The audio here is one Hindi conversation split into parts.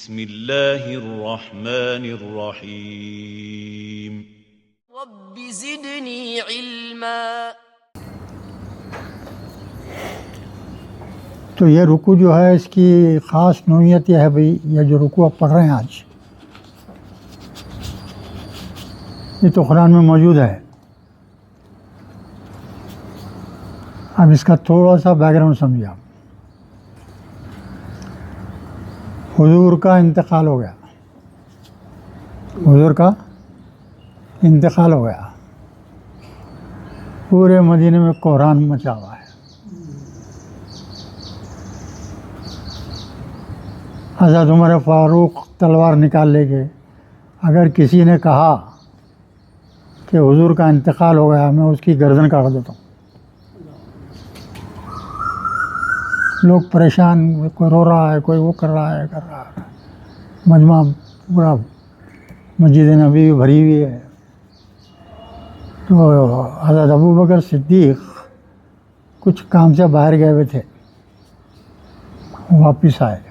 बिस्मिल्लाहिर्रहमानिर्रहीम। रब्बि ज़िदनी इल्मा। तो ये रुकू जो है इसकी ख़ास नौइयत यह है भाई, ये जो रुकू आप पढ़ रहे हैं आज, ये तो कुरान में मौजूद है। अब इसका थोड़ा सा बैकग्राउंड समझिए आप। हुजूर का इंतकाल हो गया, हुजूर का इंतकाल हो गया, पूरे मदीने में कोहरान मचा हुआ है। हज़रत उमर फ़ारूक तलवार निकाल लेके अगर किसी ने कहा कि हुजूर का इंतकाल हो गया, मैं उसकी गर्दन काट देता हूँ। लोग परेशान, कोई रो रहा है, कोई वो कर रहा है। मजमा पूरा मस्जिद नबी भरी हुई है। तो हज़रत अबू बकर सिद्दीक़ कुछ काम से बाहर गए हुए थे, वापस आए,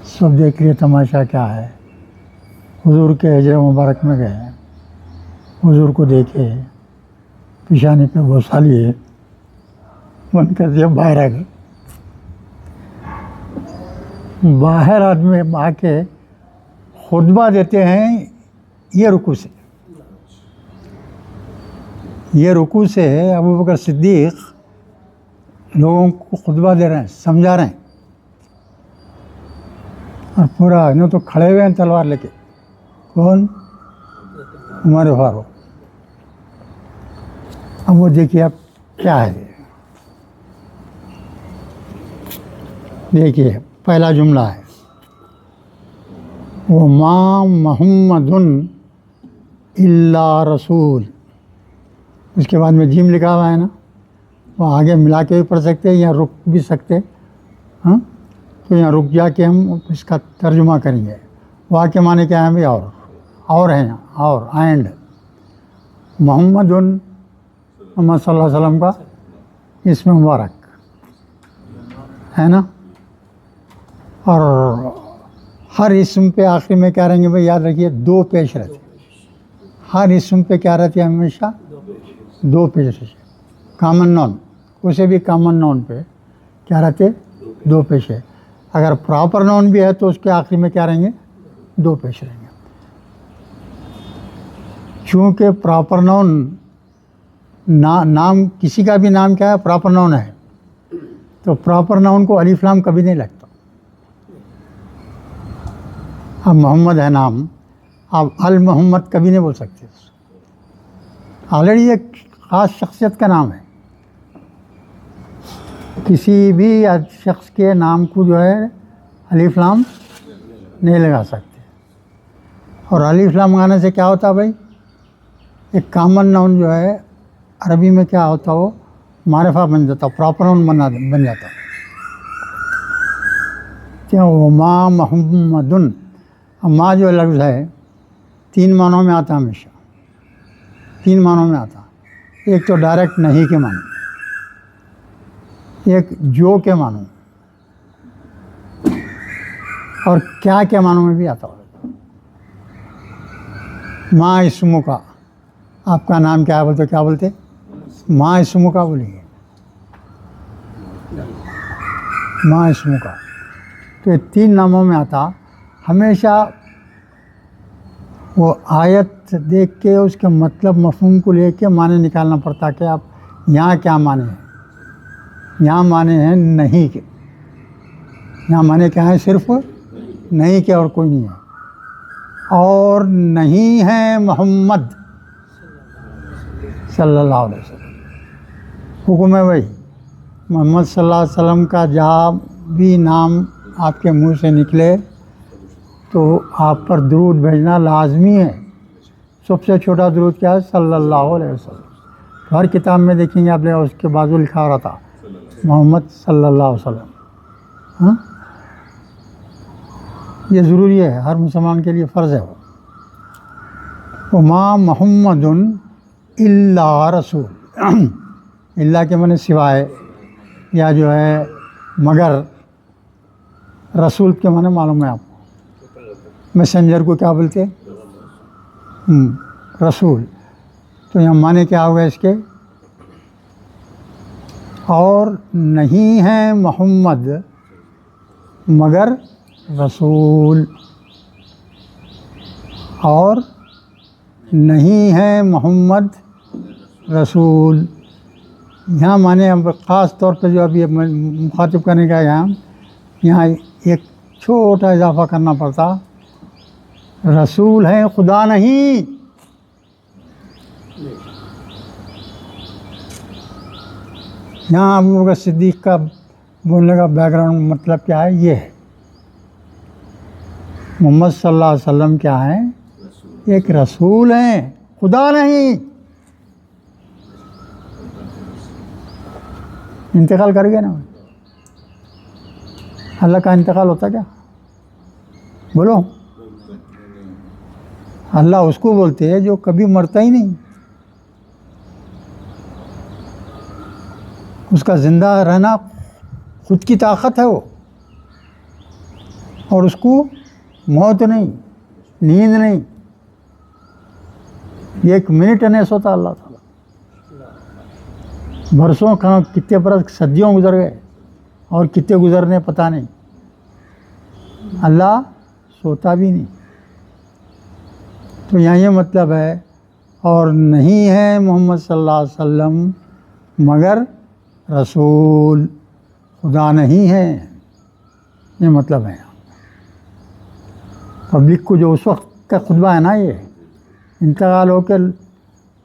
सब देख लिए तमाशा क्या है। हुजूर के हिजरा मुबारक में गए, हुजूर को देखे, पिशानी पे बोसा लिए, मन कर दिया, बाहर आ गए। बाहर आदमी आके खुतबा देते हैं ये रुकू से। ये रुकू से अबू बकर सिद्दीक़ लोगों को खुतबा दे रहे हैं, समझा रहे हैं, और पूरा इन्हों तो खड़े हुए हैं तलवार लेके। कौन? उमर फारूक। अब वो देखिए अब क्या है, देखिए पहला जुमला है, वो मां मुहम्मदुन इल्ला रसूल। उसके बाद में जीम लिखा हुआ है ना, वो आगे मिला के भी पढ़ सकते हैं या रुक भी सकते। हाँ, तो यहाँ रुक जा के हम इसका तर्जुमा करेंगे। वाक़ माने क्या है भाई? और है यहाँ, और एंड मोहम्मदुन, मोहम्मद सल्लल्लाहु अलैहि वसल्लम का इसमें मुबारक है ना। और हर इसम पे आखिर में क्या रहेंगे भाई? याद रखिए, दो पेश रहते। हर इसम पे क्या रहती है? हमेशा दो पेश रहते। कॉमन नाउन, उसे भी कॉमन नाउन पे क्या रहते? दो पेश है। अगर प्रॉपर नाउन भी है तो उसके आखिर में क्या रहेंगे? दो पेश रहेंगे। चूँकि प्रॉपर नाउन नाम किसी का भी नाम क्या है? प्रॉपर नाउन है, तो प्रॉपर नाउन को अलिफ लाम कभी नहीं लगता। अब मोहम्मद है नाम, आप अल मोहम्मद कभी नहीं बोल सकते। ऑलरेडी एक ख़ास शख्सियत का नाम है, किसी भी शख्स के नाम को जो है अलिफ लाम नहीं लगा सकते। और अलिफ लाम लगाने से क्या होता है भाई? एक कॉमन नाउन जो है अरबी में क्या होता है, वो मारिफा बन जाता, प्रॉपर नाउन बन जाता। क्यों? मां मुहम्मदुन। अब माँ जो लफ्ज़ है तीन मानों में आता, हमेशा तीन मानों में आता। एक तो डायरेक्ट नहीं के मानो, एक जो के मानो, और क्या के मानो में भी आता हो। माँ इसमु का, आपका नाम क्या है बोलते? क्या बोलते? माँ इसमु का बोलिए, माँ इसमु का। तो ये तीन नामों में आता। हमेशा वो आयत देख के उसके मतलब मफ़हूम को लेके माने निकालना पड़ता कि आप यहाँ क्या माने हैं। यहाँ माने हैं नहीं के, यहाँ माने क्या है? सिर्फ नहीं के और कोई नहीं है। और नहीं है मोहम्मद सल्लल्लाहु अलैहि वसल्लम। हुक्म है भाई, मोहम्मद सल्लल्लाहु अलैहि वसल्लम का जहाँ भी नाम आपके मुंह से निकले तो आप पर दुरूद भेजना लाजमी है। सबसे छोटा दुरूद क्या है? सल्लल्लाहु अलैहि वसल्लम। हर किताब में देखेंगे आप, उसके बाजू लिखा रहा था मोहम्मद सल्लल्लाहु अलैहि वसल्लम। हाँ, ये ज़रूरी है, हर मुसलमान के लिए फ़र्ज़ है वो। मां मुहम्मदुन इल्ला रसूल। इल्ला के माने सिवाय, या जो है मगर, रसूल के माने मालूम है आपको? मैसेंजर को क्या बोलते हैं? रसूल। तो यहाँ माने क्या होगा इसके? और नहीं है मोहम्मद मगर रसूल, और नहीं है मोहम्मद रसूल। यहाँ माने अब ख़ास तौर पे जो अभी मुखातिब करने का यहाँ एक छोटा इजाफा करना पड़ता, रसूल है खुदा नहीं। यहाँ अबू बकर सिद्दीक़ का बोलने का बैकग्राउंड मतलब क्या है? ये है मोहम्मद सल्लल्लाहु अलैहि वसल्लम क्या है? एक रसूल हैं, खुदा नहीं। इंतकाल कर गए ना, अल्लाह का इंतकाल होता क्या? बोलो। अल्लाह उसको बोलते हैं जो कभी मरता ही नहीं, उसका ज़िंदा रहना खुद की ताकत है वो, और उसको मौत नहीं, नींद नहीं, एक मिनट नहीं सोता अल्लाह ताला। बरसों का कितने बरस सदियों गुजर गए और कितने गुजरने पता नहीं, अल्लाह सोता भी नहीं। तो यहाँ ये मतलब है, और नहीं है मोहम्मद सल्लल्लाहु अलैहि वसल्लम मगर रसूल, खुदा नहीं है, ये मतलब है। पब्लिक को जो उस वक्त का खुतबा है ना, ये इंतकाल होकर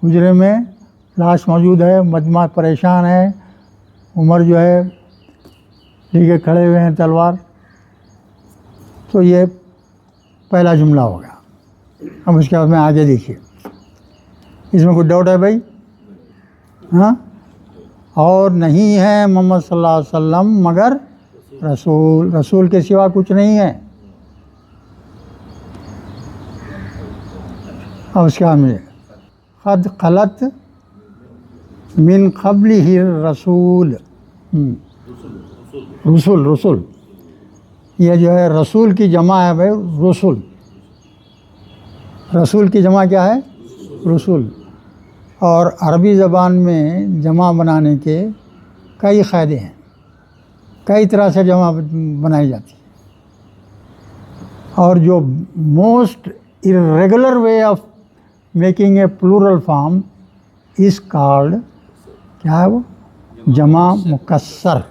हुजरे में लाश मौजूद है, मजमा परेशान है, उमर जो है लेके खड़े हुए हैं तलवार, तो ये पहला जुमला हो गया। अब उसके बाद में आगे देखिए, इसमें कोई डाउट है भाई? हाँ। और नहीं है मोहम्मद सल्लल्लाहु अलैहि वसल्लम मगर रसूल, रसूल के सिवा कुछ नहीं है। अब उसके बाद में क़द ख़लत मिन क़ब्लिही रसूल, रसूल, रसूल ये जो है रसूल की जमा है भाई, रसूल, रसूल की जमा क्या है? रसूल। और अरबी ज़बान में जमा बनाने के कई क़ायदे हैं, कई तरह से जमा बनाई जाती है, और जो most irregular way of making a plural form is called, क्या है वो? जमा मुकस्सर,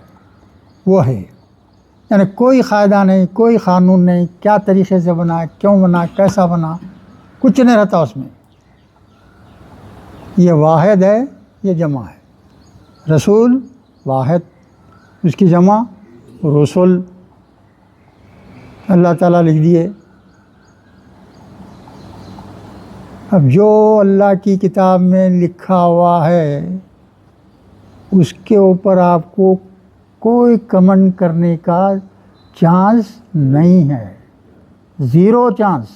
वो है। यानी कोई क़ायदा नहीं, कोई क़ानून नहीं, क्या तरीक़े से बना, क्यों बना, कैसा बना, कुछ नहीं रहता उसमें। ये वाहिद है, ये जमा है। रसूल वाहिद, उसकी जमा रसूल, अल्लाह ताला लिख दिए। अब जो अल्लाह की किताब में लिखा हुआ है उसके ऊपर आपको कोई कमेंट करने का चांस नहीं है, zero chance,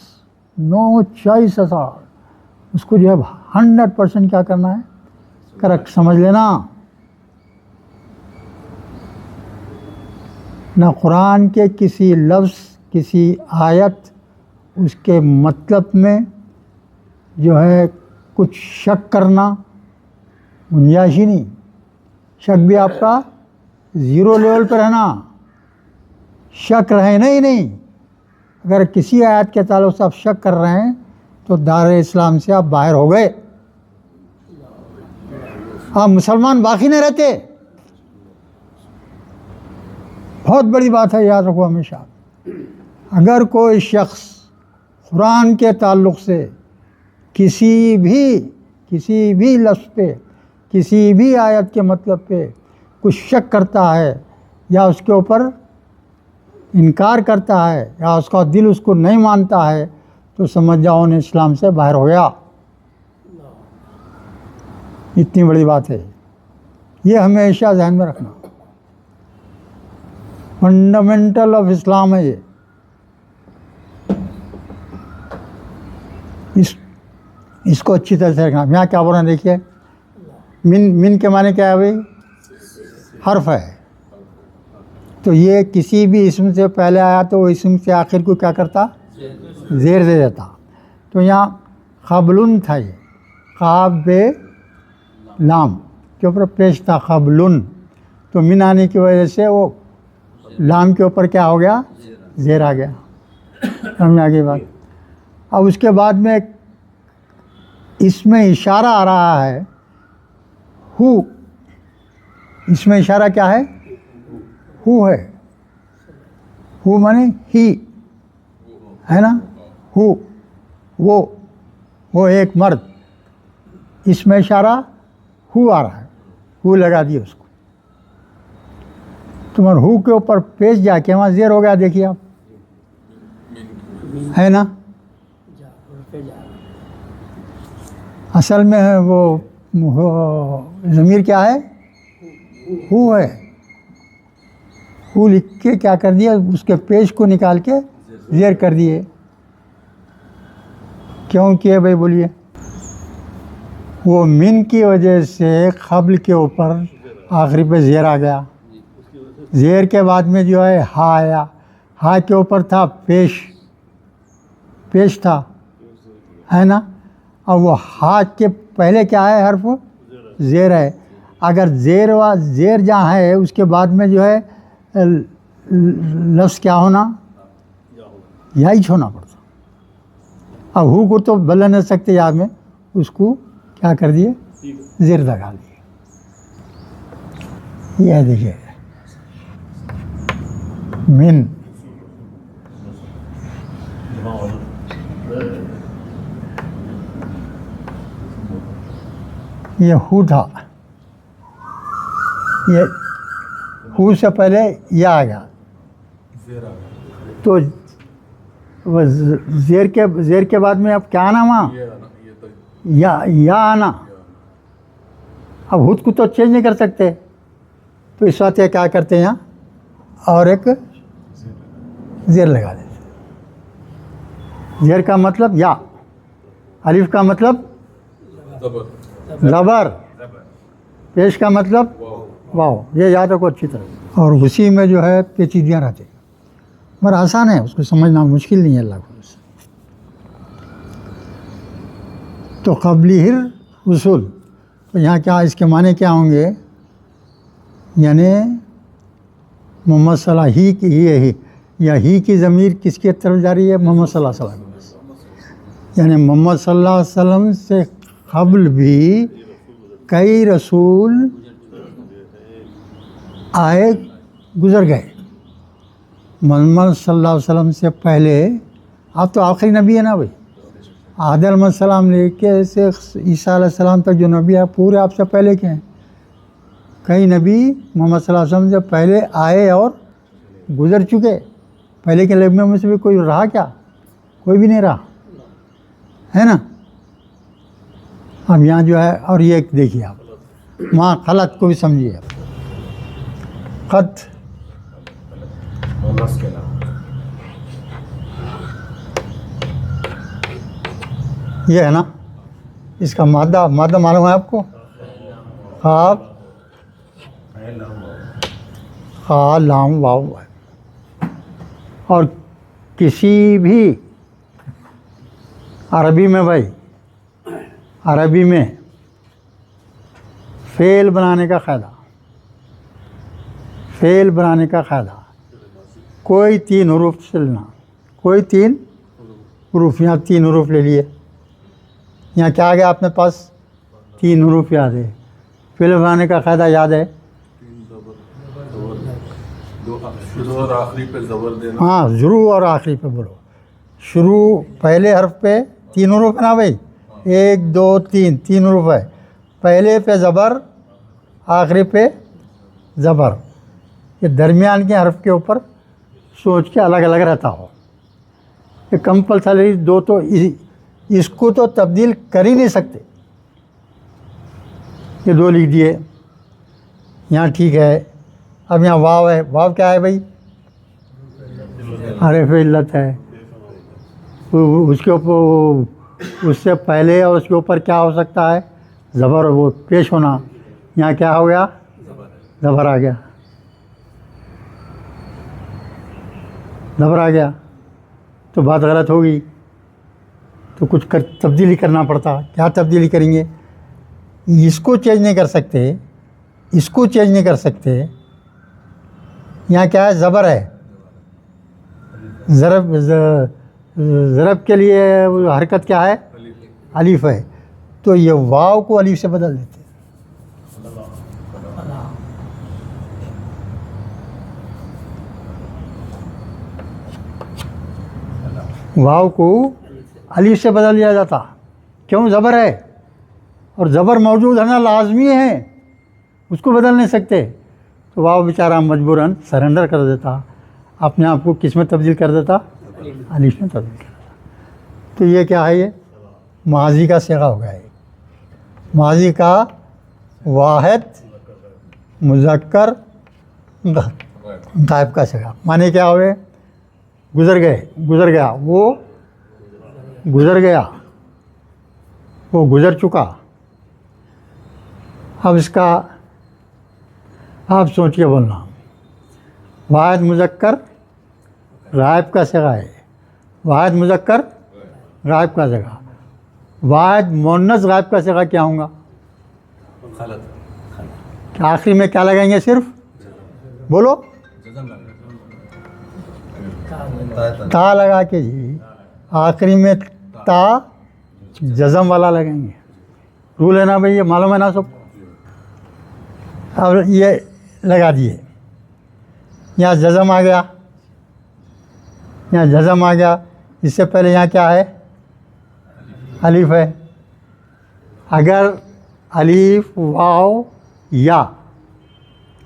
no choice at all. उसको जो है 100% क्या करना है? करेक्ट समझ लेना। ना कुरान के किसी लफ्ज़, किसी आयत, उसके मतलब में जो है कुछ शक करना गुंजाइश ही नहीं। शक भी आपका ज़ीरो लेवल पर रहना, शक रहे नहीं। अगर किसी आयत के ताल्लुक़ से आप शक कर रहे हैं तो दायरे इस्लाम से आप बाहर हो गए, आप मुसलमान बाकी नहीं रहते। बहुत बड़ी बात है, याद रखो हमेशा। अगर कोई शख्स कुरान के ताल्लुक़ से किसी भी लफ्ज़ पे, किसी भी आयत के मतलब पे कुछ शक करता है या उसके ऊपर इनकार करता है या उसका दिल उसको नहीं मानता है, तो समझ जाओ उन्हें इस्लाम से बाहर हो गया। इतनी बड़ी बात है, ये हमेशा ध्यान में रखना। फंडामेंटल ऑफ इस्लाम है ये। इसको अच्छी तरह से रखना। यहाँ क्या बोल रहे हैं देखिए, मिन के माने क्या है भाई? हर्फ है। तो ये किसी भी इसम से पहले आया तो वो इसम से आखिर को क्या करता, ज़ेर दे देता। तो यहाँ ख़बलुन था, ये क़ाब बे लाम के ऊपर पेश था ख़बलुन, तो मिन आने की वजह से वो लाम के ऊपर क्या हो गया, ज़ेर आ गया। समझ आ गई बात। अब उसके बाद में इसमें इशारा आ रहा है हु, इसमें इशारा क्या है, हु है, हु माने ही है ना, हु वो एक मर्द, इसमें इशारा हु आ रहा है, हु लगा दिए उसको। तुम्हारे हु के ऊपर पेश जाके वहाँ ज़ेर हो गया, देखिए आप, है ना। असल में है वो ज़मीर क्या है, हु है। हु लिख के क्या कर दिया, उसके पेश को निकाल के ज़ेर कर दिए। क्यों किए भाई, बोलिए। वो मिन की वजह से क़ब्ल के ऊपर आखिरी पे ज़ेर आ गया। ज़ेर के बाद में जो है हा आया, हा के ऊपर था पेश, पेश था, है ना। और वो हा के पहले क्या है, हर्फ ज़ेर है। अगर ज़ेर जहाँ है उसके बाद में जो है लफ्ज़ क्या होना, या ही होना पड़ता। अब हु को तो बदल नहीं सकते याद में, उसको क्या कर दिए, ज़ेर लगा दिए। यह देखिए मिन, ये हु था, ये हु से पहले या आ गया, तो वह ज़ेर के बाद में अब क्या आना, वहाँ या आना। अब हुद को तो चेंज नहीं कर सकते, तो इस बात क्या करते हैं यहाँ, और एक ज़ेर लगा देते। ज़ेर का मतलब या, अलिफ का मतलब ज़बर, पेश का मतलब वाव। ये याद रखो अच्छी तरह। और उसी में जो है पेचीदियाँ रहती, मगर आसान है, उसको समझना मुश्किल नहीं है अल्लाह को। तो क़ब्ली हिर उसूल, तो यहाँ क्या, इसके माने क्या होंगे, यानी मोहम्मद सल्लल्लाहु ही की ही, या ही की ज़मीर किसकी तरफ जा रही है, मोहम्मद सल्लल्लाहु अलैहि वसल्लम। यानी मोहम्मद सल्लल्लाहु अलैहि वसल्लम से क़ब्ल भी कई रसूल आए गुज़र गए। मोहम्मद सल्लल्लाहु अलैहि वसल्लम से पहले, आप तो आखिरी नबी है ना भाई, आदम अलैहिस्सलाम लेके से ईसा अलैहिस्सलाम तक जो नबी है पूरे आपसे पहले के हैं। कई नबी मोहम्मद सल्लल्लाहु अलैहि वसल्लम से पहले आए और गुज़र चुके। पहले के नबियों में से भी कोई रहा क्या, कोई भी नहीं रहा, है ना। अब यहाँ जो है, और ये देखिए आप, वहाँ खलत को भी समझिए, ख़त ये है ना, इसका मादा मालूम है आपको, ख़ाब खा लाम वाव है। और किसी भी अरबी में भाई, अरबी में फ़ेल बनाने का क़ायदा, फ़ेल बनाने का क़ायदा, कोई तीन हुरूफ से लेना, कोई तीन हुरूफ, यहाँ तीन हुरूफ ले लिए, यहाँ क्या आ गया अपने पास, तीन हुरूफ याद है। फ़ेल बनाने का क़ायदा याद है, शुरू और आखिरी पे ज़बर देना। हाँ, शुरू और आखिरी पे बोलो। शुरू पहले हर्फ पे तीन हुरूफ है ना भाई, एक दो तीन, तीन हुरूफ है। पहले पे ज़बर, आखिरी पे ज़बर। ये दरमियान के हर्फ के ऊपर सोच के अलग अलग रहता हो। ये कंपल्सरी दो, तो इसको तो तब्दील कर ही नहीं सकते। ये दो लिख दिए, यहाँ ठीक है। अब यहाँ वाव है, वाव क्या है भाई, हरफ इल्लत है। उसके ऊपर, उससे पहले और उसके ऊपर क्या हो सकता है, ज़बर, वो पेश होना। यहाँ क्या हो गया, ज़बर आ गया। ज़बर आ गया तो बात गलत होगी, तो कुछ तब्दीली करना पड़ता। क्या तब्दीली करेंगे? इसको चेंज नहीं कर सकते, इसको चेंज नहीं कर सकते। यहाँ क्या है? ज़बर है, ज़रब के लिए वो हरकत क्या है? अलीफ है, तो ये वाव को अलीफ से बदल देते। वाव को अलीफ से बदल दिया जाता। क्यों? ज़बर है, और ज़बर मौजूद है ना, लाजमी है, उसको बदल नहीं सकते। तो वाव बेचारा मजबूरन सरेंडर कर देता, अपने आप को किस में तब्दील कर देता? अलीफ में तब्दील कर देता। तो ये क्या है? ये माजी का सिगा हो गया है। माजी का वाहिद मुज़क्कर गायब का सिगा। माने क्या हुए? गुज़र गए, गुज़र गया, वो गुज़र गया, वो गुज़र चुका। अब इसका आप सोच के बोलना। वाहिद मुज़क्कर गायब का सिगा है, वाहिद मुज़क्कर गायब का सिगा। वाहिद मुअन्नस गायब का सिगा क्या होगा? आखिरी में क्या लगाएंगे? सिर्फ बोलो, ता लगा के जी, आखिरी में ता जज़म वाला लगाएंगे। रूल है ना भाई, ये मालूम है ना सबको। अब ये लगा दिए, यहाँ जज़म आ गया, यहाँ जज़म आ गया। इससे पहले यहाँ क्या है? अलीफ है। अगर अलीफ, वाव, या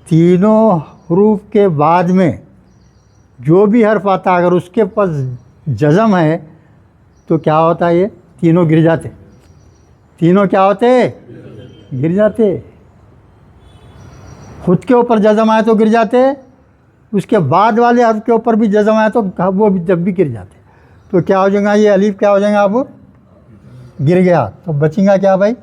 तीनों हरूफ के बाद में जो भी हर्फ आता, अगर उसके पास जज़म है तो क्या होता है? ये तीनों गिर जाते। तीनों क्या होते? गिर जाते। खुद के ऊपर जज़म आए तो गिर जाते, उसके बाद वाले हर्फ के ऊपर भी जज़म आए तो वो भी जब भी गिर जाते। तो क्या हो जाएगा? ये अलीफ क्या हो जाएगा? अब गिर गया, तो बचेगा क्या भाई?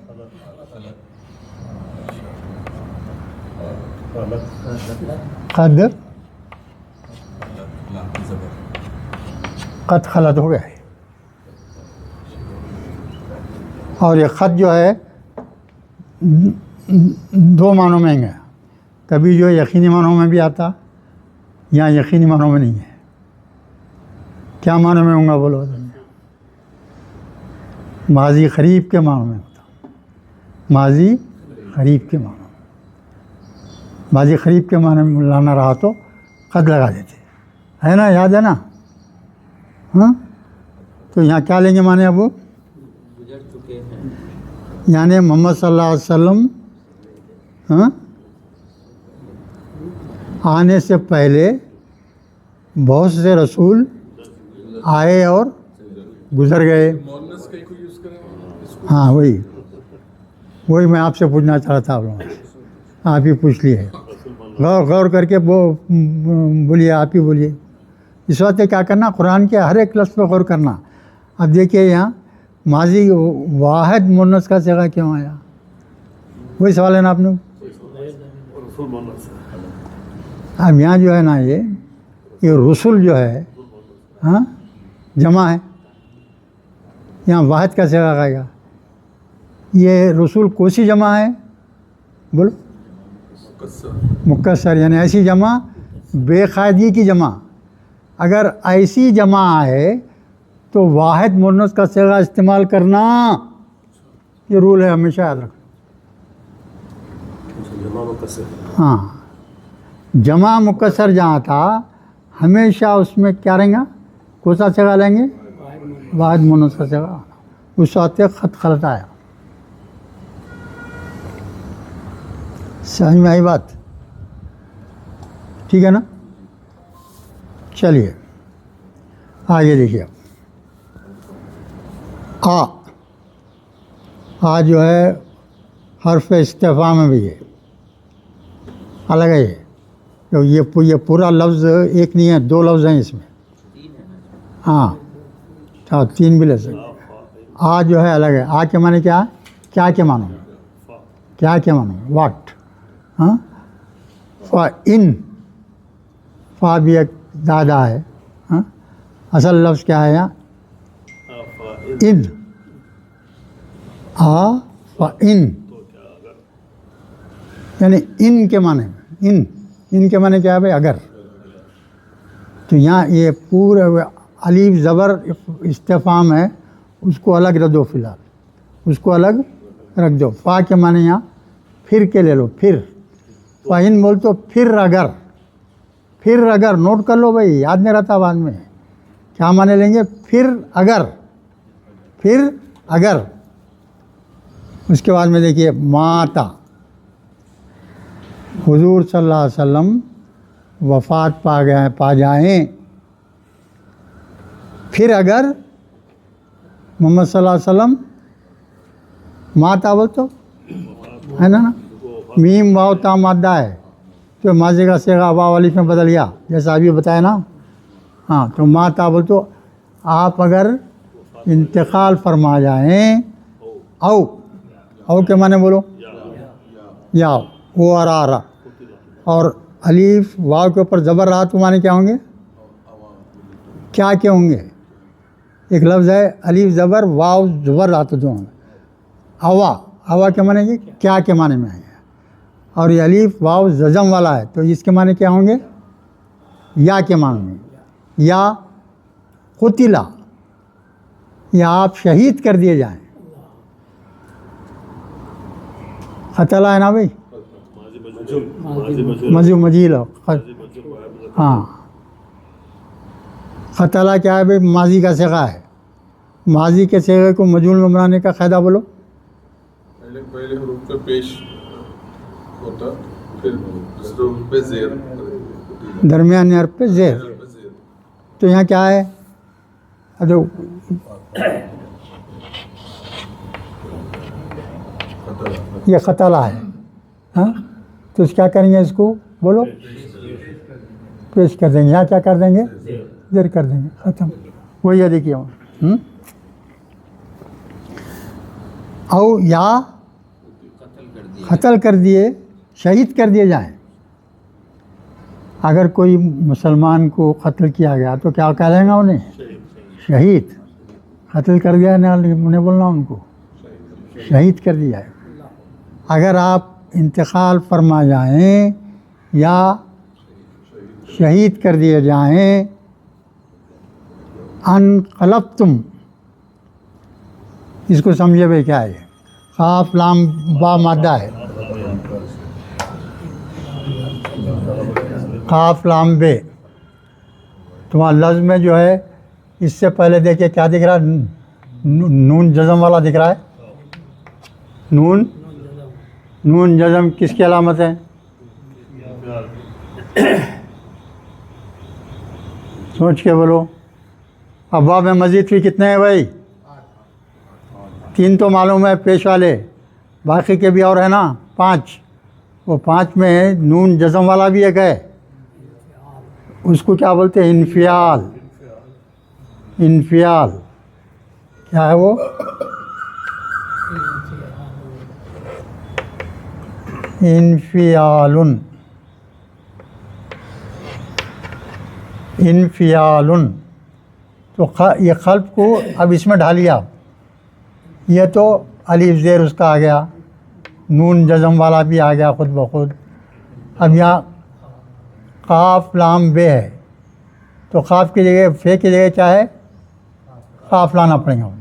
क़द खलत हो गया है। और ये ख़त जो है दो मानों में है, कभी जो यकीनी मानों में भी आता, यहाँ यकीनी मानों में नहीं है। क्या मानों में होगा बोलो? माजी क़रीब के मानों में होता, माजी क़रीब के मानों। माजी क़रीब के मानों में लाना रहा तो क़द लगा देते, है ना? याद है ना? हाँ, तो यहाँ क्या लेंगे माने? अब यानी मोहम्मद सल्लल्लाहु अलैहि वसल्लम हाँ, आने से पहले बहुत से रसूल आए और गुज़र गए। हाँ, वही मैं आपसे पूछना चाह रहा था। आप लोगों से, आप ही पूछ लिए। गौर करके बोलिए, आप ही बोलिए। इस बात पे क्या करना? कुरान के हर एक लफ्ज़ पे गौर करना। अब देखिए यहाँ माजी वाहिद मुअन्नस का सिगा क्यों आया? वही सवाल है ना आपने। अब यहाँ जो है ना, ये रसूल जो है हाँ जमा है, यहाँ वाहिद का सिगा आएगा। ये रसूल कोसी जमा है? बोलो, मुकस्सर, यानी ऐसी जमा, बेकायदगी की जमा। अगर ऐसी जमा है तो वाहिद मुअन्नस का सिगा इस्तेमाल करना, ये रूल है, हमेशा याद रखो। हाँ, जमा मुकस्सर जहाँ था हमेशा उसमें क्या रहेगा? कौन सा सिगा लेंगे? वाहिद मुअन्नस का सिगा। उस वास्ते ख़त खलत आया। समझ में आई बात? ठीक है ना? चलिए आगे देखिए। आ जो है हर्फ इस्तिफ़हाम में भी है, अलग है ये। तो ये पूरा लफ्ज़ एक नहीं है, दो लफ्ज़ हैं इसमें। हाँ, तो तीन भी ले सकते। आ जो है अलग है। आ के माने क्या है? क्या के मानो? क्या के मानो? वाट। हाँ, फ़ा इन, फ़ा भी एक दादा है। हाँ, असल लफ्ज़ क्या है यहाँ? इन। आ व इन, यानी इन के माने में, इन के माने क्या है भाई? अगर। तो यहाँ ये पूरे अलीफ ज़बर इस्तिफ़ाम है, उसको अलग रख दो, फ़िलहाल उसको अलग रख दो। फ़ा के माने यहाँ फिर के ले लो, फिर। फ़ाइन बोल तो फिर अगर, फिर अगर, नोट कर लो भाई, याद नहीं रहता बाद में। क्या माने लेंगे? फिर अगर, फिर अगर। उसके बाद में देखिए माता, हुजूर सल्लल्लाहु अलैहि वसल्लम वफ़ात पा जाएं, फिर अगर मोहम्मद सल्लल्लाहु अलैहि वसल्लम, माता बोल तो है ना, मीम वाव ता मादा है, तो माजी का सेगा वाव अलीफ में बदल गया, जैसा अभी बताया ना। हाँ, तो माता बोल तो आप अगर इंतकाल फरमा जाएं, औ के माने बोलो, या वो आ और अलीफ वाव के ऊपर ज़बर रहा तो माने क्या होंगे? क्या होंगे? एक लफ्ज़ है अलीफ ज़बर वाव ज़बर रहा तो दोनों, आवा के माने ये क्या के माने में है, और ये अलीफ वाव ज़जम वाला है, तो इसके माने क्या होंगे? या के माने में। या कुतिला, या आप शहीद कर दिए जाएं। खतला है ना भाई, मजील। हाँ, खतला क्या है भाई? माजी का सेगा है। माजी के सेगे को मजूल में बनाने का क़ायदा बोलो। पहले हरूफ पे पेश होता, फिर दूसरे हरूफ पे ज़ेर, दरमियान हर्फ पे ज़ेर। तो यहाँ क्या है? तो ये खतला है। हाँ, तो क्या करेंगे? इसको बोलो, पेश कर देंगे। यहाँ क्या कर देंगे? ज़ेर कर देंगे, ख़त्म। वही है, देखिए। औ या कत्ल कर दिए, शहीद कर दिए जाएं। अगर कोई मुसलमान को कत्ल किया गया तो क्या कह देंगे उन्हें? शहीद। कत्ल कर दिया ना, उन्हें बोलना उनको शहीद कर दिया है। अगर आप इंतकाल फरमा जाएं या शहीद कर दिए जाएं, अनक़लब्तुम, इसको समझे भाई क्या है? क़ाफ लाम बा मादा है, क़ाफ लाम बे। तुम्हारा लफ्ज़ में जो है, इससे पहले देखिए क्या दिख रहा है? नून जज़म वाला दिख रहा है। नून जज़म किसकी अलामत है? सोच के बोलो। अब्वाब में मज़ीद भी कितने हैं भाई? 3 तो मालूम है पेश वाले, बाकी के भी और है ना 5। वो 5 में नून जज़म वाला भी एक है, उसको क्या बोलते हैं? इन्फियाल। इन्फियाल क्या है वो? इन्फियालुन। इन्फियालुन। तो ये ख़ल्फ़ को अब इसमें ढालिए आप। ये तो अलीफ ज़ेर उसका आ गया, नून जज़म वाला भी आ गया ख़ुद ब खुद। अब यहाँ क़ाफ लाम बे है, तो क़ाफ की जगह फे की जगह क्या है? क़ाफ लाना पड़ेगा।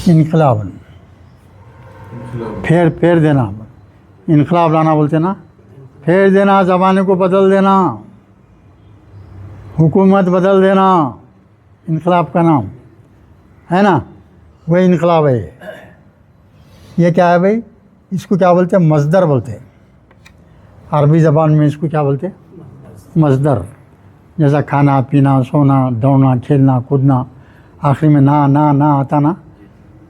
इनकलाब, फेर देना, इनकलाब लाना बोलते ना, फेर देना, ज़माने को बदल देना, हुकूमत बदल देना, इनकलाब का नाम है ना। वही इनकलाब है। ये क्या है भाई? इसको क्या बोलते हैं? मज़दर बोलते हैं। अरबी ज़बान में इसको क्या बोलते हैं? मज़दर। जैसा खाना पीना, सोना, दौड़ना, खेलना, कूदना, आखिर में ना ना ना आता ना।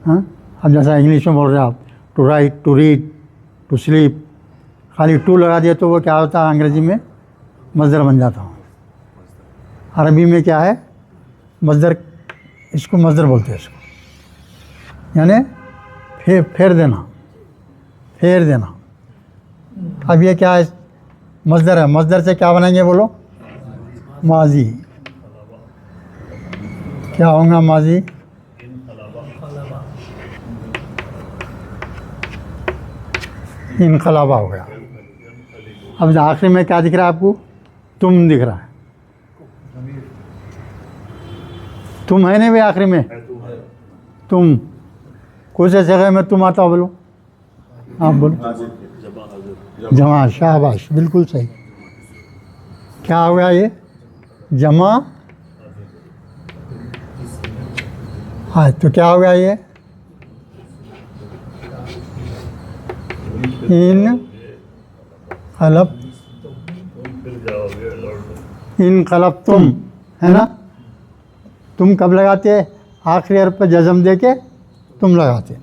हाँ, अब जैसा इंग्लिश में बोल रहे हैं आप, to write, to read, to sleep, खाली टू लगा दिया तो वो क्या होता है? अंग्रेज़ी में मज़दर बन जाता हूँ। अरबी में क्या है? मज़दर। इसको मज़दर बोलते हैं इसको, यानी फेर देना, फेर देना। अब ये क्या है, मज़दर है, मज़दर से क्या बनाएंगे बोलो, माजी। क्या होगा माजी, इनकलाबा हो गया। अब आखिरी में क्या दिख रहा है आपको, तुम दिख रहा है, तुम है नहीं भाई आखिरी में, तुम कौन से जगह में तुम आता हो बोलो, आप बोलो, जमा, शाबाश, बिल्कुल सही। क्या हो गया ये, जमा। हाँ, तो क्या हो गया ये, इन खलब, इन खलब तुम, है ना। तुम कब लगाते हैं, आखिरी हर्फ पे जज़म दे के तुम लगाते।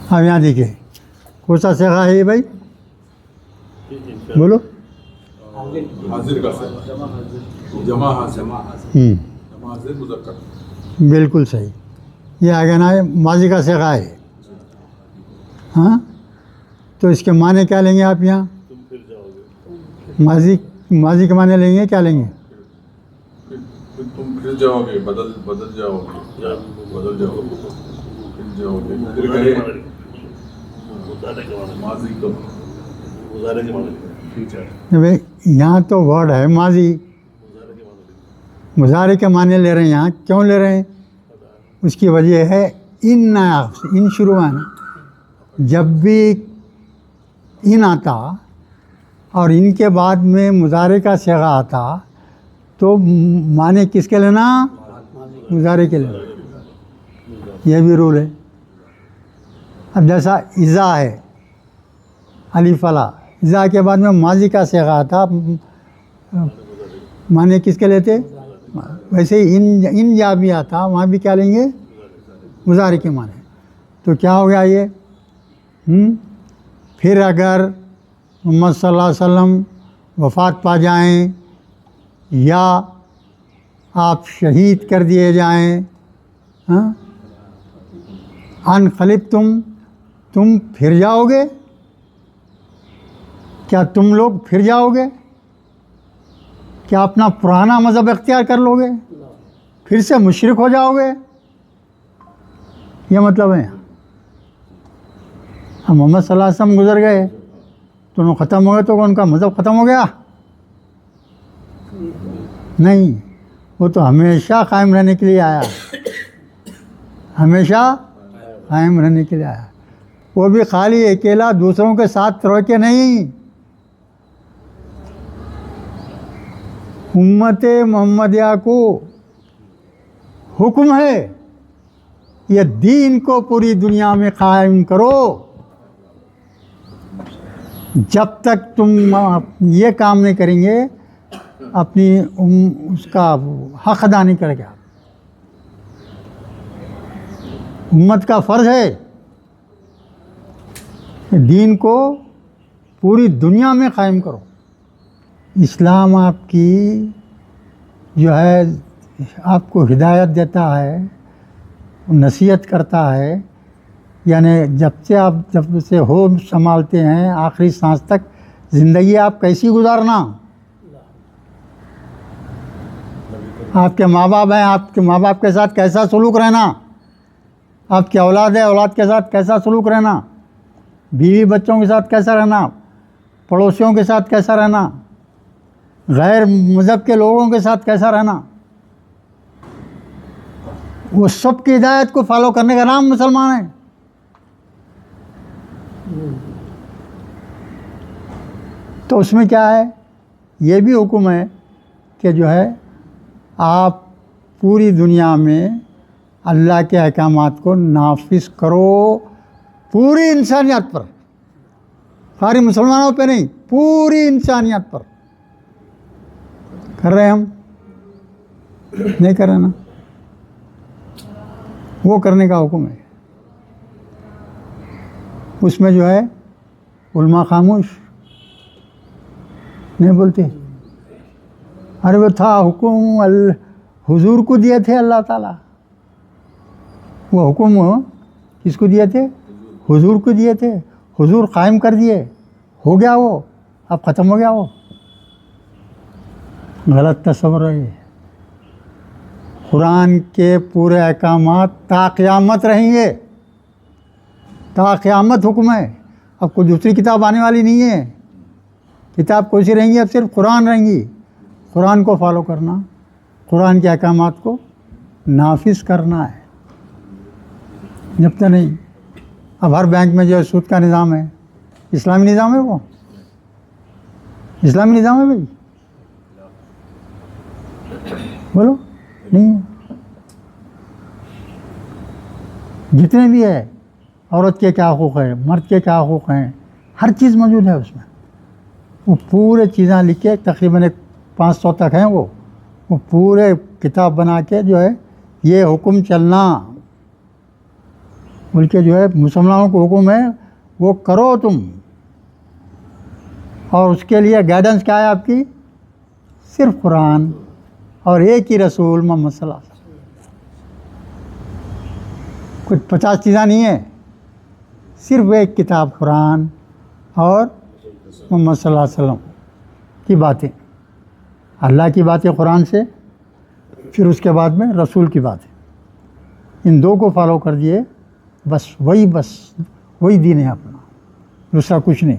अब यहाँ देखिए कौन सा सेगा है ये भाई, बोलो। हाजिर का से जमा हाजिर, जमा हाजिर मुज़क्कर, बिल्कुल सही। ये आ गया ना, ये माजी का सेगा है। हाँ, तो इसके माने क्या लेंगे आप यहाँ, माजी, माजी के माने लेंगे, क्या लेंगे, फिर तुम फिर जाओगे, बदल जाओगे, फिर जाओगे, फिर गए माजी को भाई यहाँ तो वर्ड है माजी, मुजारे के माने ले रहे हैं यहाँ, क्यों ले रहे हैं, उसकी वजह है इन नया, इन शुरू है ना, जब भी इन आता और इनके बाद में मुजारे का सेगा आता तो माने किसके लेना, मुजारे के लेना, यह भी रूल है। अब जैसा इज़ा है, अलीफला, इज़ा के बाद में माजी का सेगा आता, माने किसके लेते, वैसे ही इन जा भी आता, वहाँ भी क्या लेंगे, मुजारे के माने। तो क्या हो गया ये, फिर अगर मोहम्मद सल्लल्लाहु अलैहि वसल्लम वफ़ात पा जाएं या आप शहीद कर दिए जाएं, हाँ, अनखलिब तुम फिर जाओगे, क्या तुम लोग फिर जाओगे, क्या अपना पुराना मज़हब इख्तियार कर लोगे, फिर से मुशरिक हो जाओगे, ये मतलब है। हम मोहम्मद सल्लल्लाहु अलैहि वसल्लम गुज़र गए तो उन्होंने ख़त्म हो गए, तो उनका मज़हब ख़त्म हो गया, नहीं, वो तो हमेशा कायम रहने के लिए आया, हमेशा कायम रहने के लिए आया, वो भी खाली अकेला दूसरों के साथ रह के नहीं। उम्मत मोहम्मदिया को हुक्म है ये दीन को पूरी दुनिया में कायम करो, जब तक तुम ये काम नहीं करेंगे अपनी उसका हक अदा नहीं करेगा। उम्मत का फ़र्ज़ है दीन को पूरी दुनिया में कायम करो। इस्लाम आपकी जो है आपको हिदायत देता है, नसीहत करता है, यानी जब से हो संभालते हैं आखिरी सांस तक ज़िंदगी आप कैसी गुजारना, आपके माँ बाप हैं, आपके माँ बाप के साथ कैसा सलूक रहना, आपकी औलाद है, औलाद के साथ कैसा सलूक रहना, बीवी बच्चों के साथ कैसा रहना, पड़ोसियों के साथ कैसा रहना, गैर मज़हब के लोगों के साथ कैसा रहना, वो सब की हिदायत को फॉलो करने का नाम मुसलमान है। तो उसमें क्या है, ये भी हुक्म है कि जो है आप पूरी दुनिया में अल्लाह के अहकामात को नाफिज करो, पूरी इंसानियत पर, सारे मुसलमानों पे नहीं, पूरी इंसानियत पर। कर रहे हैं हम, नहीं कर रहे ना, वो करने का हुक्म है। उसमें जो है उल्मा खामोश नहीं बोलते। अरे वो था हुक्म हुजूर को दिए थे अल्लाह ताला, वो हुक्म किसको दिए थे? हुजूर को दिए थे। हुजूर कायम कर दिए, हो गया वो, अब ख़त्म हो गया वो। गलत तस्वर है ये। कुरान के पूरे अहकामात ता क़यामत रहेंगे, ता क़यामत हुक्म है। अब कोई दूसरी किताब आने वाली नहीं है। किताब कौन सी रहेंगी? अब सिर्फ कुरान रहेंगी। कुरान को फॉलो करना, कुरान के अहकामात को नाफिज करना है, जब तक नहीं। अब हर बैंक में जो है सूद का निज़ाम है, इस्लामी निज़ाम है वो? इस्लामी निज़ाम है भाई? बोलो, नहीं है। जितने भी है, औरत के क्या हकूक़ है, मर्द के क्या हकूक़ हैं, हर चीज़ मौजूद है उसमें। वो पूरे चीज़ें लिख के, तकरीबन 500 तक हैं वो पूरे किताब बना के जो है ये हुक्म चलना बोल के जो है मुसलमानों को हुक्म है वो करो तुम। और उसके लिए गाइडेंस क्या है आपकी? सिर्फ कुरान और एक ही रसूल मोहम्मद सल्लल्लाहु अलैहि वसल्लम। कुछ 50 चीज़ें नहीं है, सिर्फ एक किताब कुरान और मोहम्मद सल्लल्लाहु अलैहि वसल्लम की बातें, अल्लाह की बातें कुरान से, फिर उसके बाद में रसूल की बातें। इन दो को फॉलो कर दिए, बस वही दीन है अपना, दूसरा कुछ नहीं।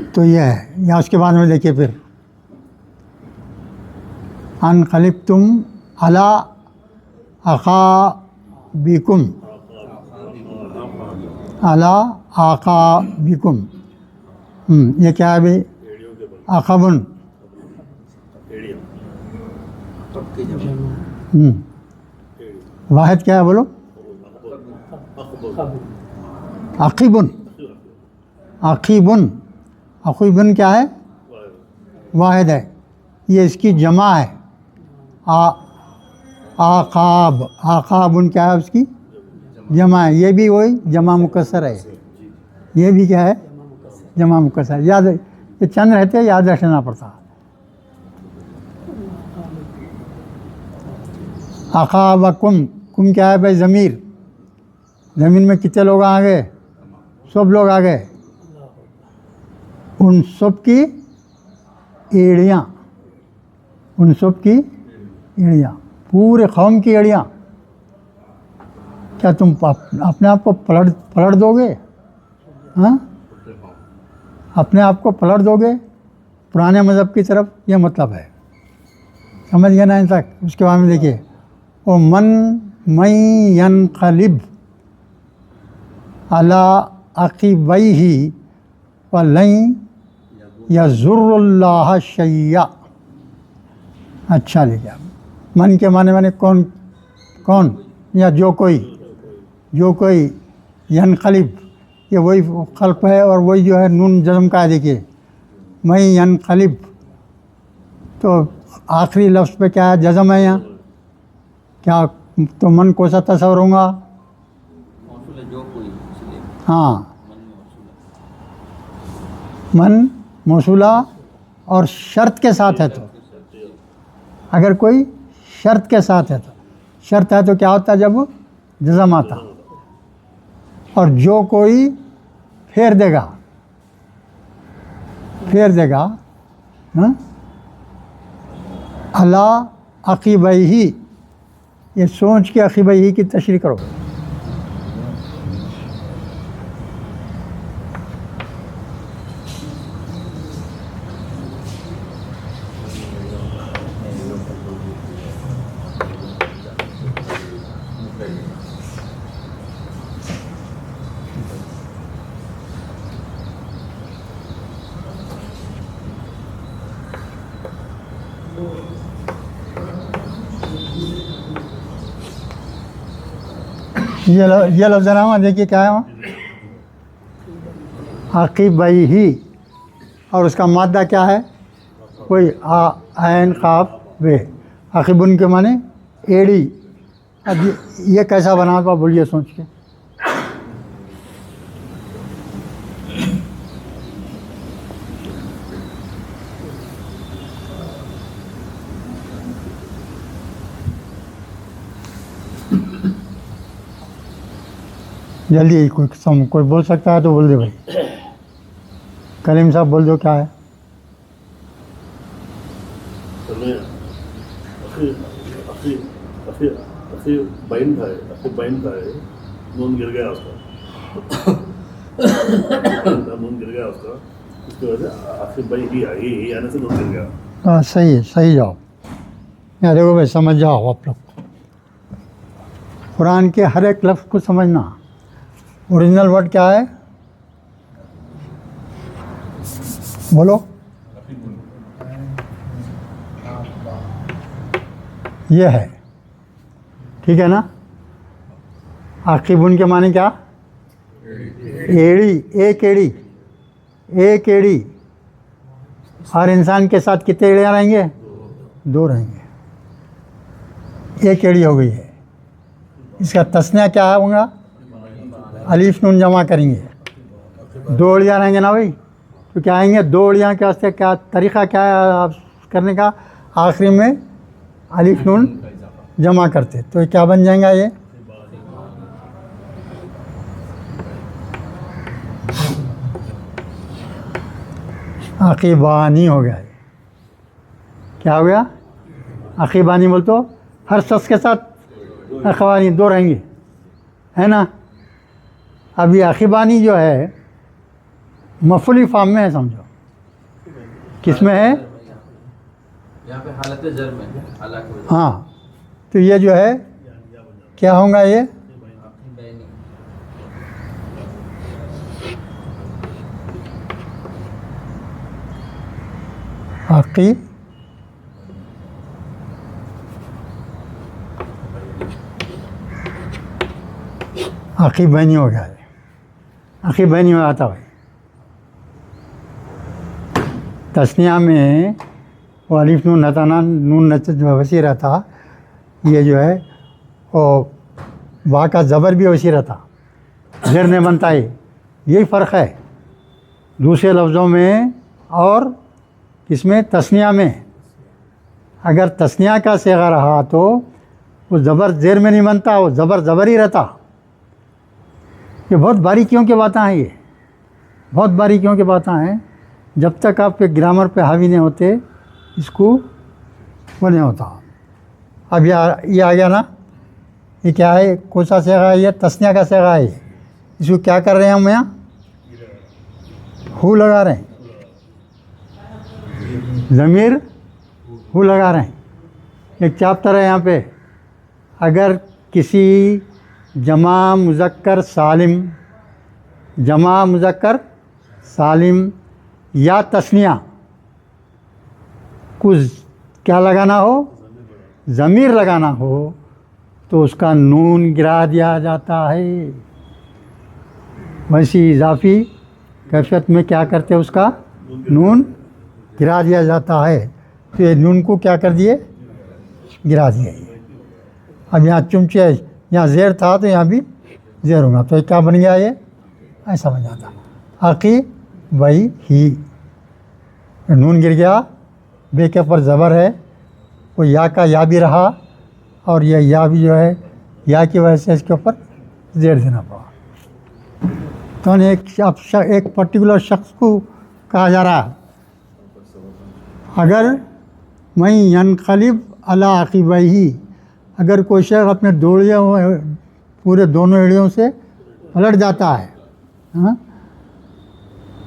तो यह है। या उसके बाद में देखिए फिर अनक़लिबतुम अला अक़ाबिकुम, अला अक़ाबिकुम। ये क्या है भाई? अक़बुन। वाहिद क्या है बोलो? अक़ीबुन। अक़ीबुन, अक़ीबुन क्या है? वाहिद है। ये इसकी जमा है। आक़ाब, आक़ाबुन क्या है? उसकी जमा है। ये भी वही जमा मुकस्सर है। ये भी क्या है? जमा मुकस्सर। याद, ये चंद रहते हैं, याद रखना पड़ता। अक़ाबकुम, कुम क्या है भाई? ज़मीर। ज़मीन में कितने लोग आ गए? सब लोग आ गए। उन सब की एड़ियाँ, उन सब की एड़ियाँ, पूरे कौम की एड़ियाँ। क्या तुम अपने आप को पलट दोगे? हाँ, अपने आप को पलट दोगे पुराने मज़हब की तरफ? ये मतलब है, समझ गए ना इन तक? उसके बाद में देखिए ओ मई यनक़लिब अला अक़ीबैहि वन यज़ुर्रुल्लाह शैया। अच्छा लिखा। मन के माने कौन कौन, या जो कोई यनक़लिब, ये वही क़ल्ब है और वही जो है नून जज़म का है। देखिए मई यनक़लिब, तो आखिरी लफ्ज़ पे क्या है? जज़म है यहाँ। क्या तो मन को सा तस्वर होगा? हाँ, मन मौसूला और शर्त के साथ है। तो अगर कोई शर्त के साथ है, तो शर्त है तो क्या होता है? जब जज़म आता। और जो कोई फेर देगा, हाँ, अला अक़ीबैहि, ये सोच के अक़ीबैहि की तशरीह करो। ये लफ्ज़नामा देखिए क्या है वहाँ? अक़ीबैहि, और उसका मादा क्या है? कोई ऐन क़ाफ वे। अक़ीबुन के माने एड़ी। अब ये कैसा बना हुआ बोलिए सोच के? जल्दी कोई बोल सकता है तो बोल दे भाई। करीम साहब बोल दो क्या है। बाइन था नून गिर गया उसका नून गिर गया उसका, उसकी वजह से आखिर भाई ही आने से नून गिर गया। हाँ सही है, सही जाओ। यहाँ देखो भाई, समझ जाओ आप लोग, कुरान के हर एक लफ्ज़ को समझना। ओरिजिनल वर्ड क्या है बोलो। ये है, ठीक है ना। आकिबुन के माने क्या? एड़ी, एक एड़ी, एक एड़ी। हर इंसान के साथ कितने एड़ियाँ रहेंगे? 2 रहेंगे। एक एड़ी हो गई है। इसका तस्निया क्या होगा? अलीफ नून जमा करेंगे, 2 एड़ियाँ रहेंगे ना भाई। तो क्या आएंगे? 2 एड़ियाँ के वास्ते क्या तरीक़ा क्या है आप करने का? आखिरी में अलीफ नून जमा करते, तो क्या बन जाएगा ये? आकिबानी हो गया। क्या हो गया? आकिबानी बोल तो हर शख्स के साथ अखबानी 2 रहेंगे, है ना। अब ये आकिबानी जो है मफूली फॉर्म में है, समझो। किस में है? यहाँ पे हालत जर में हालात हाँ, तो ये जो है क्या होगा? ये आकी आकी बहनी हो गया है। आकी बहनी हो आता भाई। तस्निया में वो अलिफ नून नताना नून वसी रहता, ये जो है वो वाह का ज़बर भी वसी रहता, ज़ेर नहीं बनता है। यही फ़र्क है दूसरे लफ्ज़ों में और इसमें। तस्निया में अगर तस्निया का सेगा रहा तो वो ज़बर ज़ेर में नहीं बनता, वो ज़बर ज़बर ही रहता। ये बहुत बारीकियों की बातें हैं, ये बहुत बारीकियों की बातें हैं। जब तक आप ग्रामर पे हावी नहीं होते इसको वो नहीं होता। अब ये आ गया ना, ये क्या है? कौन सा सेगा है? ये तस्निया का सेगा है। इसको क्या कर रहे हैं हम? यहाँ हु लगा रहे हैं, ज़मीर हु लगा रहे हैं। एक चैप्टर है यहाँ पे, अगर किसी जमा मुज़क्कर सालिम या तस्निया कुछ क्या लगाना हो, ज़मीर लगाना हो, तो उसका नून गिरा दिया जाता है। वैसी इजाफ़ी कैफियत में क्या करते हैं? उसका नून गिरा दिया जाता है। तो ये नून को क्या कर दिए? गिरा दिए। अब यहाँ चुमचे, यहाँ ज़ेर था तो यहाँ भी ज़ेर होगा, तो ये क्या बन गया? ये ऐसा बन जाता। आकी वही ही, नून गिर गया, बे के ऊपर ज़बर है, वो या का या भी रहा, और ये या भी जो है या की वजह से इसके ऊपर ज़ेर देना पड़ा। तो एक पर्टिकुलर शख्स को कहा जा रहा है, अगर मैं यनक़लिब अला अक़िबैही, अगर कोई शख्स अपने दोड़ियों पूरे दोनों एड़ियों से पलट जाता है, हाँ,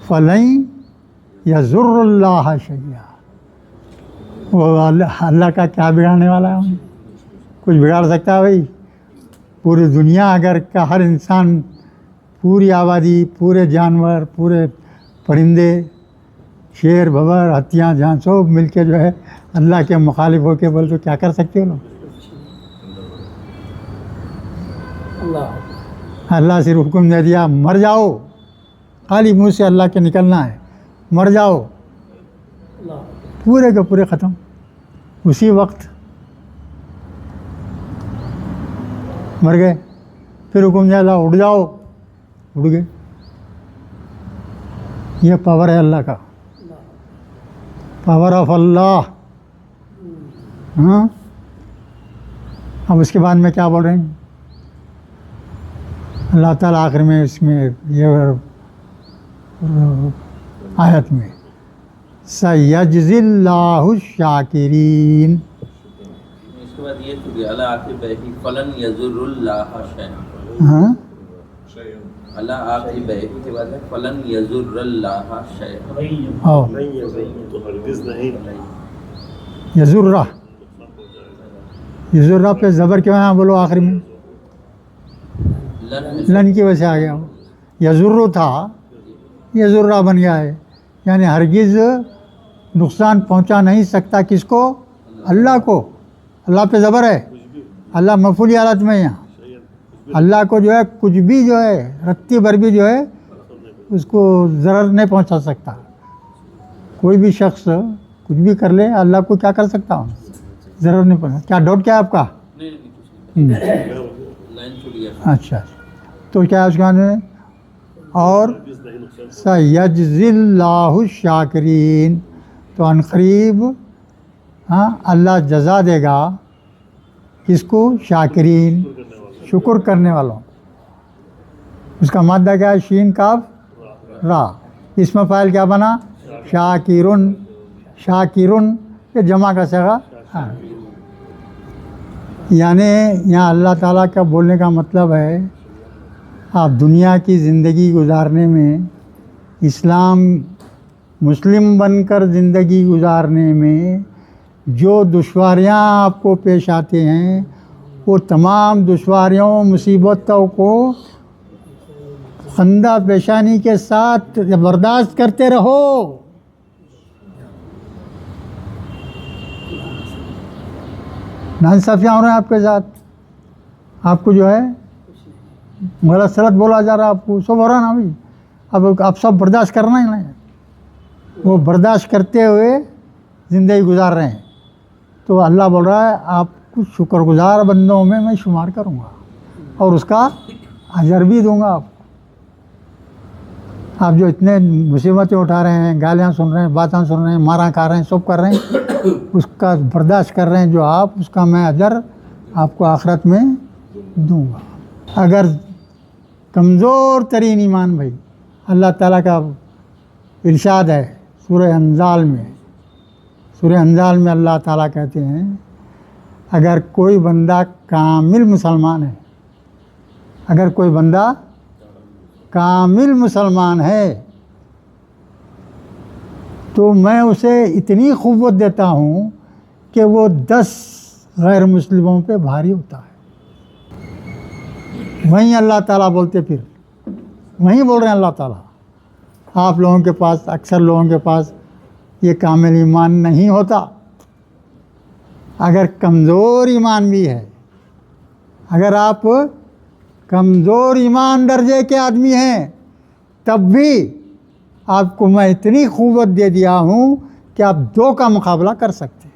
फ़लन यज़ुर्रुल्लाह शैया, वो अल्लाह का क्या बिगाड़ने वाला है? कुछ बिगाड़ सकता है भाई? पूरी दुनिया अगर का हर इंसान, पूरी आबादी, पूरे जानवर, पूरे परिंदे, शेर बबर हत्तियाँ जहाँ सब मिल के जो है अल्लाह के मुखालिफ होके बोल, तो क्या कर सकते हो लोग? अल्लाह सिर्फ हुक्म दे दिया मर जाओ, खाली मुँह से अल्लाह के निकलना है, मर जाओ, पूरे के पूरे ख़त्म। उसी वक्त मर गए, फिर हुक्म दिया अल्लाह उड़ जाओ, उड़ गए। ये पावर है अल्लाह का, पावर ऑफ अल्लाह। हाँ, अब उसके बाद में क्या बोल रहे हैं? अल्लाह ताला आखिर में इसमें ये आयत में सयजज़िल्लाहु शाकिरीन, इसके बाद ये छूट गया अला आखिर बही फलन यजुरुल्लाह शैअन। हाँ अला आखिर बही के बाद है फलन यजुरुल्लाह शैअन। और नहीं है तो हरगिज नहीं। यजुर्रा, यजुर्रा पे ज़बर क्यों है बोलो आखिर में? लन की वजह से आ गया वो। यजुर्रो था, यजुर्रा बन गया है, यानी हरगिज़ नुकसान पहुंचा नहीं सकता किसको? अल्लाह को। अल्लाह पे ज़बर है, अल्लाह मफूली हालत में है यहाँ। अल्लाह को जो है कुछ भी जो है रत्ती भर भी जो है उसको ज़रर नहीं पहुंचा सकता। कोई भी शख्स कुछ भी कर ले, अल्लाह को क्या कर सकता हूँ? ज़रर नहीं पहुंचा। क्या डाउट क्या है आपका? नहीं कुछ नहीं, लाइन छूट गया। अच्छा, तो क्या है उसका में? और सयजज़िल्लाहु शाकिरीन, तो अनक़रीब हाँ अल्लाह जज़ा देगा किसको? शाकिरीन, शुक्र करने वालों। उसका मादा क्या है? शीन काफ रा। इसमें फ़ाइल क्या बना? शाकिरुन। शाकिरुन ये जमा का सेगा। हाँ, यानी यहाँ अल्लाह ताला का बोलने का मतलब है आप दुनिया की ज़िंदगी गुजारने में, इस्लाम मुस्लिम बनकर ज़िंदगी गुजारने में जो दुश्वारियाँ आपको पेश आते हैं, वो तमाम दुश्वारियों मुसीबतों को खंदा पेशानी के साथ बर्दाश्त करते रहो। नाइंसाफ़ियाँ हो रहे हैं आपके साथ, आपको जो है गलत सलत बोला जा रहा है, आपको सब हो रहा है ना अभी। अब आप सब बर्दाश्त करना ही नहीं, वो बर्दाश्त करते हुए ज़िंदगी गुजार रहे हैं। तो अल्लाह बोल रहा है आपको शुक्रगुजार बंदों में मैं शुमार करूँगा और उसका अजर भी दूँगा आपको। आप जो इतने मुसीबतें उठा रहे हैं, गालियाँ सुन रहे हैं, बातें सुन रहे हैं, मारा खा रहे हैं, सब कर रहे हैं, उसका बर्दाश्त कर रहे हैं जो आप, उसका मैं अजर आपको आखिरत में दूँगा। अगर कमज़ोर तरीन ईमान भाई, अल्लाह ताला का इरशाद है सूरह अंजाल में, सूरह अंजाल में अल्लाह ताला कहते हैं अगर कोई बंदा कामिल मुसलमान है, अगर कोई बंदा कामिल मुसलमान है तो मैं उसे इतनी क़ुव्वत देता हूँ कि वो 10 गैर मुस्लिमों पे भारी होता है। वहीं अल्लाह ताला बोलते, फिर वहीं बोल रहे हैं अल्लाह ताला, आप लोगों के पास, अक्सर लोगों के पास ये कामिल ईमान नहीं होता। अगर कमज़ोर ईमान भी है, अगर आप कमज़ोर ईमान दर्जे के आदमी हैं, तब भी आपको मैं इतनी क़ुव्वत दे दिया हूँ कि आप 2 का मुकाबला कर सकते हैं।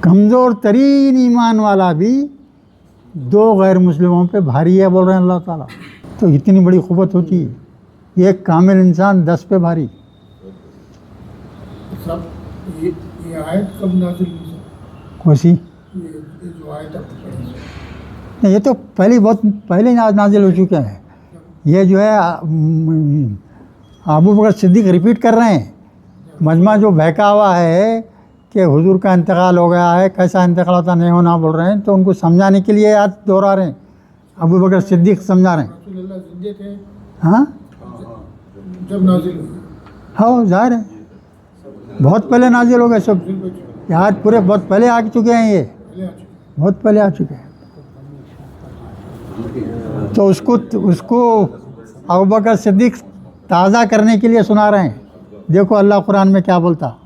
कमज़ोर तरीन ईमान वाला भी 2 गैर मुस्लिमों पे भारी है, बोल रहे हैं अल्लाह ताला। तो इतनी बड़ी क़ुव्वत होती है, एक कामिल इंसान 10 पे भारी। सब ये आयत कब नाज़िल हुई? कोसी ये जो आयत आप पढ़ी, नहीं, ये तो बहुत पहले नाजिल हो चुके हैं। ये जो है अबू बकर सिद्दीक़ रिपीट कर रहे हैं। मजमा जो बहका हुआ है कि हुजूर का इंतकाल हो गया है, कैसा इंतकाल होता नहीं होना बोल रहे हैं, तो उनको समझाने के लिए आज दोहरा रहे हैं। अबू बकर सिद्दीक़ समझा रहे हैं। रसूलुल्लाह जिंदे थे हाँ जब नाज़िल हुई? हाँ जाहिर है, बहुत पहले नाजिल हो गए सब। यार पूरे बहुत पहले आ चुके हैं, ये पहले आ चुके। बहुत पहले आ चुके हैं। तो उसको अबू बकर सिद्दीक़ ताज़ा करने के लिए सुना रहे हैं। देखो अल्लाह कुरान में क्या बोलता।